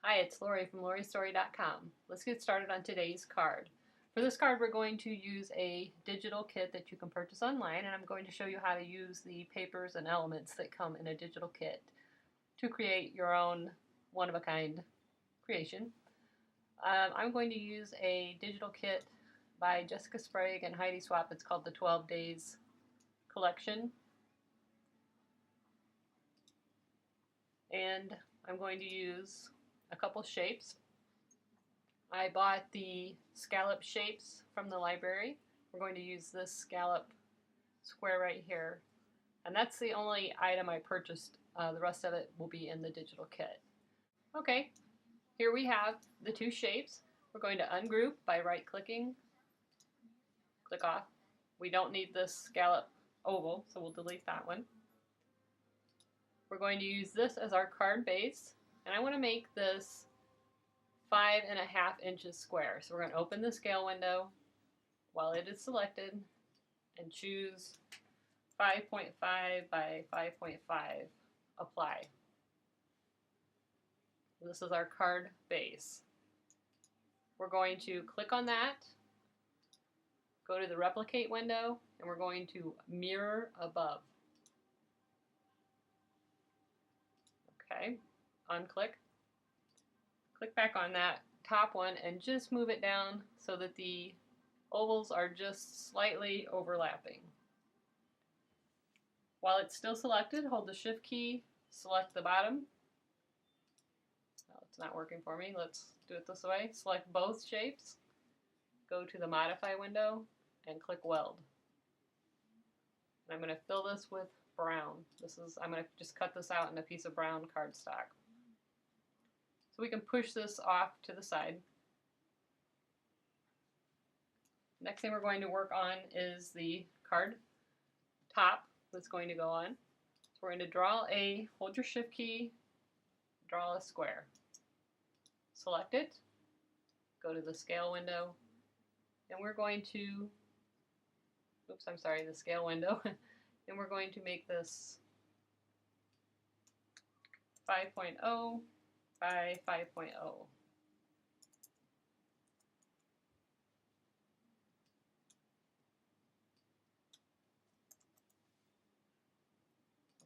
Hi, it's Lori from LoriStory.com. Let's get started on today's card. For this card, we're going to use a digital kit that you can purchase online, and I'm going to show you how to use the papers and elements that come in a digital kit to create your own one-of-a-kind creation. I'm going to use a digital kit by Jessica Sprague and Heidi Swap. It's called the 12 Days Collection. And I'm going to use a couple shapes. I bought the scallop shapes from the library. We're going to use this scallop square right here. And that's the only item I purchased. The rest of it will be in the digital kit. Okay, here we have the two shapes. We're going to ungroup by right-clicking. Click off. We don't need this scallop oval, so we'll delete that one. We're going to use this as our card base, and I want to make this 5.5 inches square. So we're going to open the scale window while it is selected and choose 5.5 by 5.5, apply. This is our card base. We're going to click on that, go to the replicate window, and we're going to mirror above. Okay, unclick. Click back on that top one and just move it down so that the ovals are just slightly overlapping. While it's still selected, hold the Shift key, select the bottom. Oh, it's not working for me. Let's do it this way. Select both shapes, go to the Modify window, and click Weld. And I'm going to fill this with brown. I'm going to just cut this out in a piece of brown cardstock. So we can push this off to the side. Next thing we're going to work on is the card top that's going to go on. So we're going to hold your Shift key, draw a square. Select it, go to the scale window, and we're going to, the scale window, and we're going to make this 5.0 by 5.0.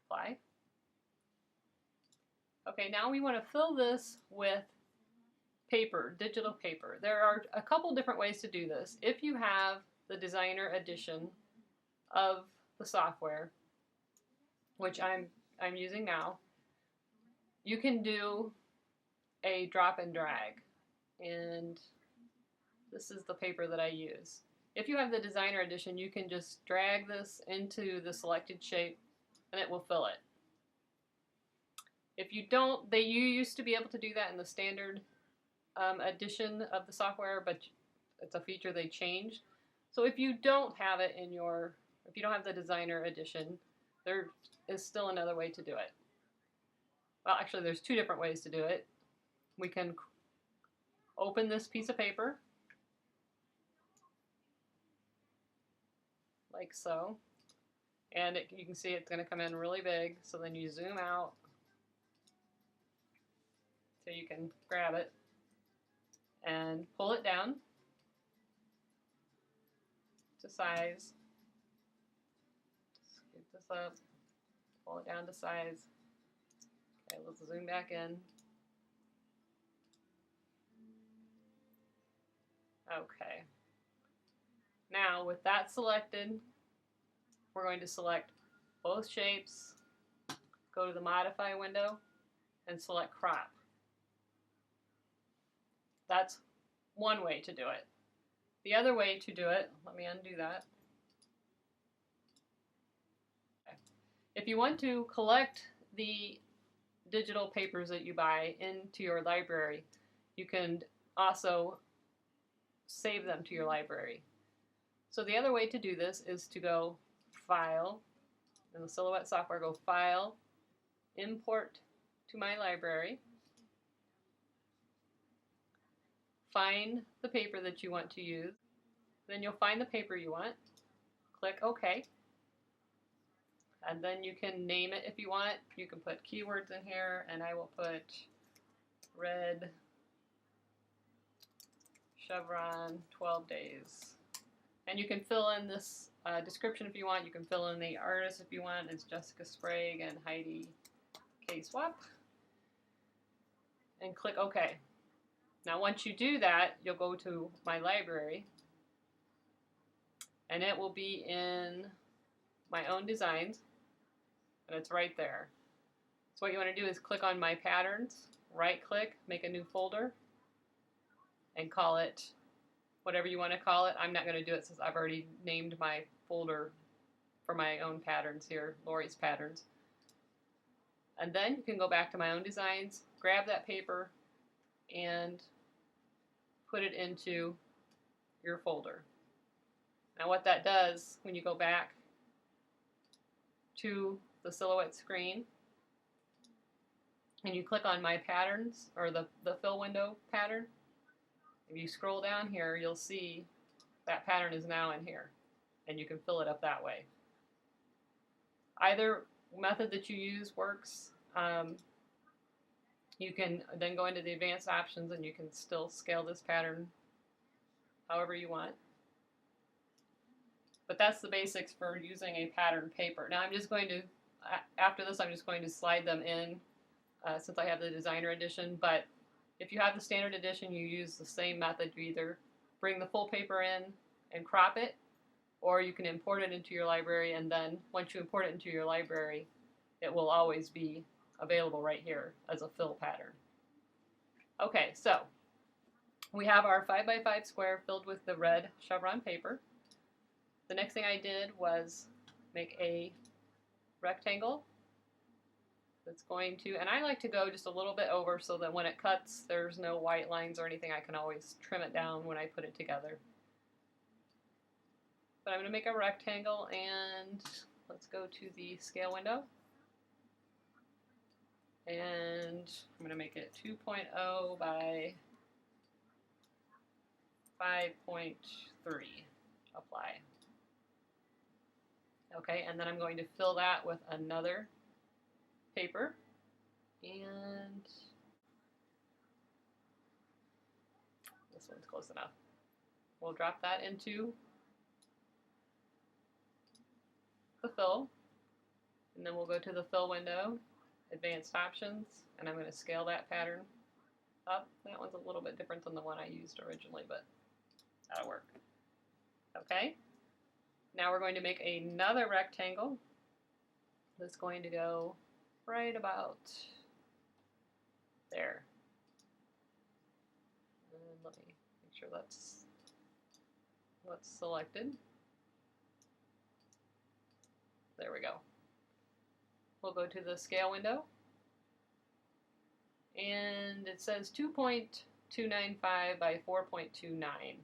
Apply. Okay, now we want to fill this with paper, digital paper. There are a couple different ways to do this. If you have the designer edition of the software, which I'm using now, you can do a drop and drag, and this is the paper that I use. If you have the designer edition, you can just drag this into the selected shape and it will fill it. If you don't, you used to be able to do that in the standard edition of the software, but it's a feature they changed. So if you don't have it if you don't have the designer edition, there is still another way to do it. Well, actually, there's two different ways to do it. We can open this piece of paper, like so, and you can see it's going to come in really big, so then you zoom out so you can grab it and pull it down to size. Scoop this up, pull it down to size. Okay, let's zoom back in. Okay. Now, with that selected, we're going to select both shapes, go to the Modify window, and select Crop. That's one way to do it. The other way to do it, let me undo that. Okay. If you want to collect the digital papers that you buy into your library, you can also save them to your library. So the other way to do this is to go File, in the Silhouette software, go File, Import to my library, find the paper that you want to use, then you'll find the paper you want, click OK, and then you can name it if you want. You can put keywords in here, and I will put red chevron 12 days. And you can fill in this description if you want. You can fill in the artist if you want. It's Jessica Sprague and Heidi K. Swap. And click OK. Now once you do that, you'll go to my library. And it will be in my own designs. And it's right there. So what you want to do is click on my patterns, right click, make a new folder, and call it whatever you want to call it. I'm not going to do it since I've already named my folder for my own patterns here, Lori's patterns. And then you can go back to my own designs, grab that paper, and put it into your folder. Now what that does, when you go back to the silhouette screen, and you click on my patterns, or the fill window pattern, if you scroll down here, you'll see that pattern is now in here, and you can fill it up that way. Either method that you use works. You can then go into the advanced options, and you can still scale this pattern however you want. But that's the basics for using a pattern paper. Now I'm just going to, after this, I'm just going to slide them in since I have the designer edition. But if you have the standard edition, you use the same method. You either bring the full paper in and crop it, or you can import it into your library, and then once you import it into your library, it will always be available right here as a fill pattern. Okay, so we have our 5x5 square filled with the red chevron paper. The next thing I did was make a rectangle that's going to, and I like to go just a little bit over so that when it cuts there's no white lines or anything. I can always trim it down when I put it together. But I'm going to make a rectangle, and let's go to the scale window. And I'm going to make it 2.0 by 5.3. Apply. Okay, and then I'm going to fill that with another paper, and this one's close enough. We'll drop that into the fill, and then we'll go to the fill window, advanced options, and I'm going to scale that pattern up. That one's a little bit different than the one I used originally, but that'll work. Okay, now we're going to make another rectangle that's going to go right about there. And let me make sure that's what's selected. There we go. We'll go to the scale window, and it says 2.295 by 4.29.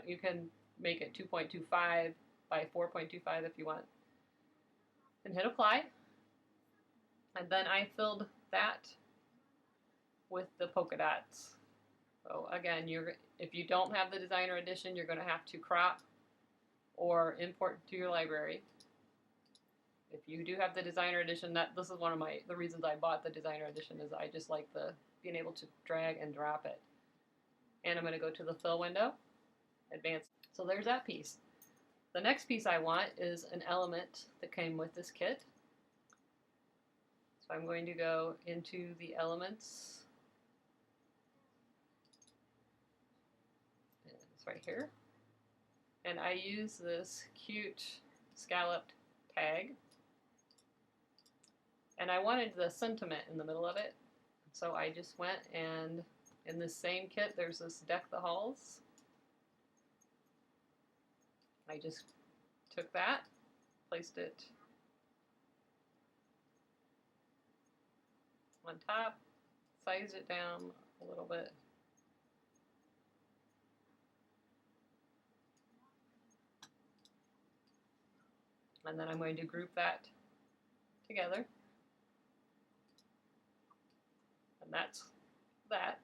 You can make it 2.25 by 4.25 if you want, and hit apply. And then I filled that with the polka dots. So again, if you don't have the designer edition, you're going to have to crop or import to your library. If you do have the designer edition, this is one of the reasons I bought the designer edition, is I just like being able to drag and drop it. And I'm going to go to the fill window, advanced. So there's that piece. The next piece I want is an element that came with this kit. So I'm going to go into the elements. It's right here. And I use this cute scalloped tag. And I wanted the sentiment in the middle of it. So I just went, and in this same kit there's this Deck the Halls. I just took that, placed it on top, sized it down a little bit. And then I'm going to group that together. And that's that.